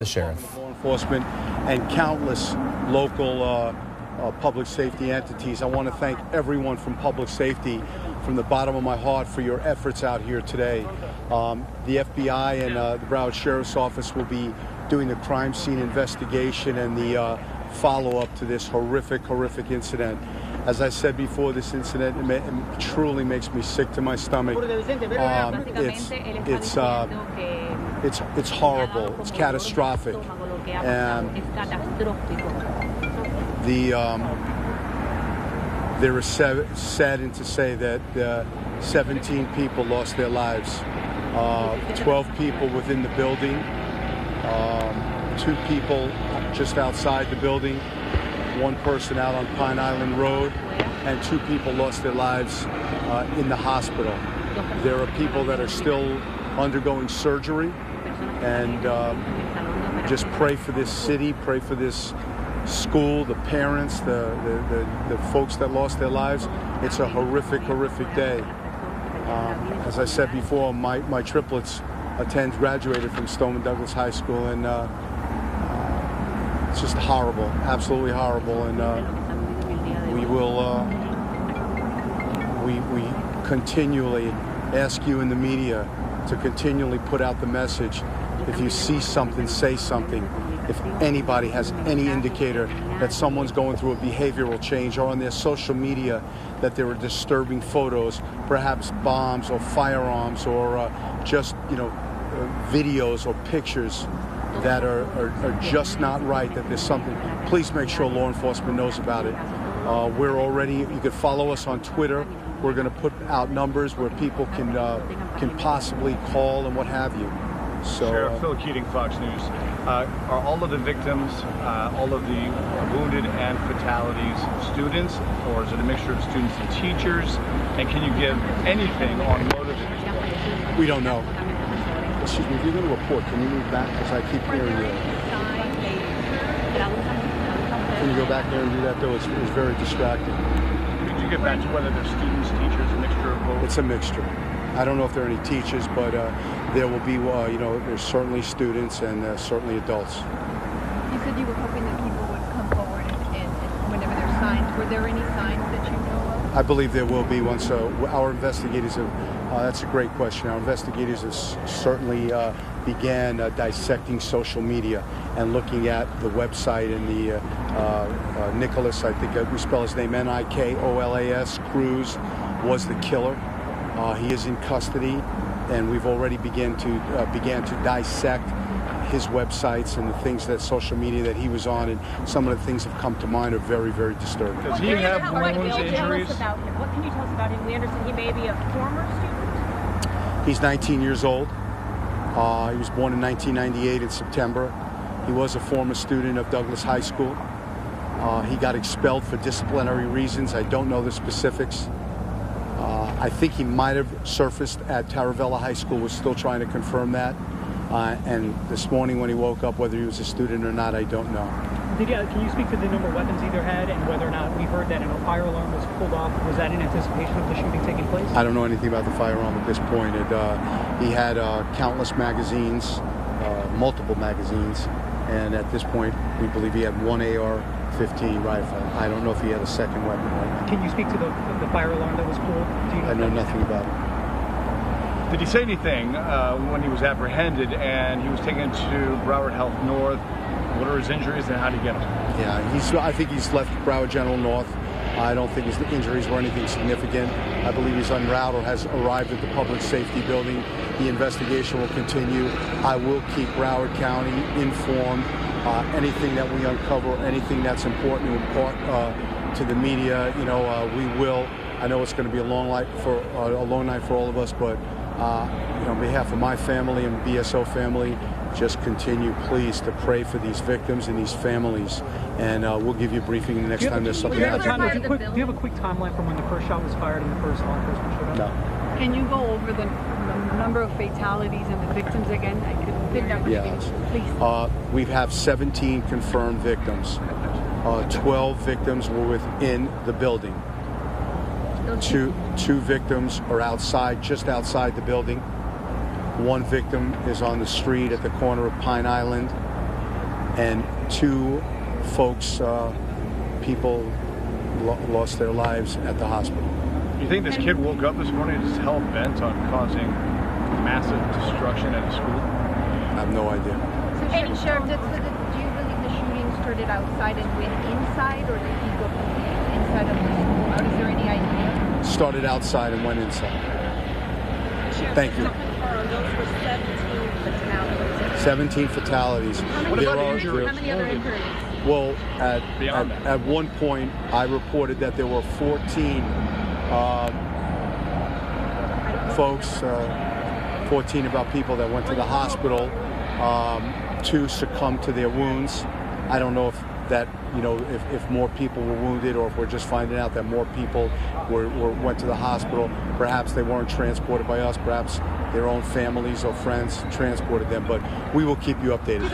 The sheriff. Law enforcement and countless local public safety entities. I want to thank everyone from public safety from the bottom of my heart for your efforts out here today. The FBI and the Broward Sheriff's Office will be doing the crime scene investigation and the follow-up to this horrific incident. As I said before, this incident it truly makes me sick to my stomach. It's horrible. It's catastrophic. And there is saddened to say that 17 people lost their lives. 12 people within the building, 2 people just outside the building, 1 person out on Pine Island Road, and 2 people lost their lives in the hospital. There are people that are still undergoing surgery, and just pray for this city, pray for this school, the parents, the folks that lost their lives. It's a horrific day. As I said before, my triplets graduated from Stoneman Douglas High School, and it's just horrible, absolutely horrible. And we continually ask you in the media to continually put out the message. If you see something, say something. If anybody has any indicator that someone's going through a behavioral change, or on their social media that there are disturbing photos, perhaps bombs or firearms, or just videos or pictures that are just not right, that there's something, please make sure law enforcement knows about it. You can follow us on Twitter. We're going to put out numbers where people can possibly call and what have you. So, Sheriff Phil Keating, Fox News. Are all of the victims, all of the wounded and fatalities students, or is it a mixture of students and teachers? And can you give anything on motives at this point? We don't know. Excuse me, if you're going to report, can you move back as I keep hearing you? Can you go back there and do that, though? It's very distracting. Could you get back to whether they're students, teachers, a mixture of both? It's a mixture. I don't know if there are any teachers, but there will be, there's certainly students and certainly adults. You said you were hoping that people would come forward and whenever there's signs. Were there any signs that you know of? I believe there will be once our investigators have, that's a great question. Our investigators have certainly began dissecting social media and looking at the website and the Nicholas, I think we spell his name Nikolas, Cruz, was the killer. He is in custody, and we've already began to dissect his websites and the things that social media that he was on, and some of the things that have come to mind are very disturbing. Does he have wounds, injuries? What can you tell us about him? We understand he may be a former student. He's 19 years old. He was born in 1998 in September. He was a former student of Douglas High School. He got expelled for disciplinary reasons. I don't know the specifics. I think he might have surfaced at Taravella High School. We're still trying to confirm that. And this morning when he woke up, whether he was a student or not, I don't know. Can you speak to the number of weapons either had, and whether or not we heard that a fire alarm was pulled off? Was that in anticipation of the shooting taking place? I don't know anything about the firearm at this point. He had countless magazines, multiple magazines, and at this point we believe he had 1 AR-15 rifle. I don't know if he had a second weapon right now. Can you speak to the fire alarm that was pulled? I know nothing about it. Did he say anything when he was apprehended and he was taken to Broward Health North? What are his injuries and how did he get them? Yeah, I think he's left Broward General North. I don't think his injuries were anything significant. I believe he's en route or has arrived at the public safety building. The investigation will continue. I will keep Broward County informed. Anything that we uncover, anything that's important to impart to the media, we will. I know it's going to be a long night for all of us, but on behalf of my family and BSO family, just continue, please, to pray for these victims and these families. And we'll give you a briefing the next time there's something else. happens. Do you have a quick timeline from when the first shot was fired and the first law enforcement showed up? No. Can you go over the number of fatalities and the victims again? I couldn't hear that. Yes. Please. We have 17 confirmed victims. 12 victims were within the building. Two victims are outside, just outside the building. 1 victim is on the street at the corner of Pine Island and 2 folks, people lost their lives at the hospital. You think this kid woke up this morning and is hell-bent on causing massive destruction at a school? I have no idea. So, Sheriff, do you believe the shooting started outside and went inside, or did he go from the inside of the school? Is there any idea? Started outside and went inside. Thank you. Those were 17 fatalities. 17 fatalities. What about injuries? How many other injuries? Well, at one point, I reported that there were 14 folks, 14 about people that went to the hospital. 2 succumbed to their wounds. I don't know if that, if more people were wounded, or if we're just finding out that more people went to the hospital. Perhaps they weren't transported by us. Perhaps their own families or friends transported them. But we will keep you updated.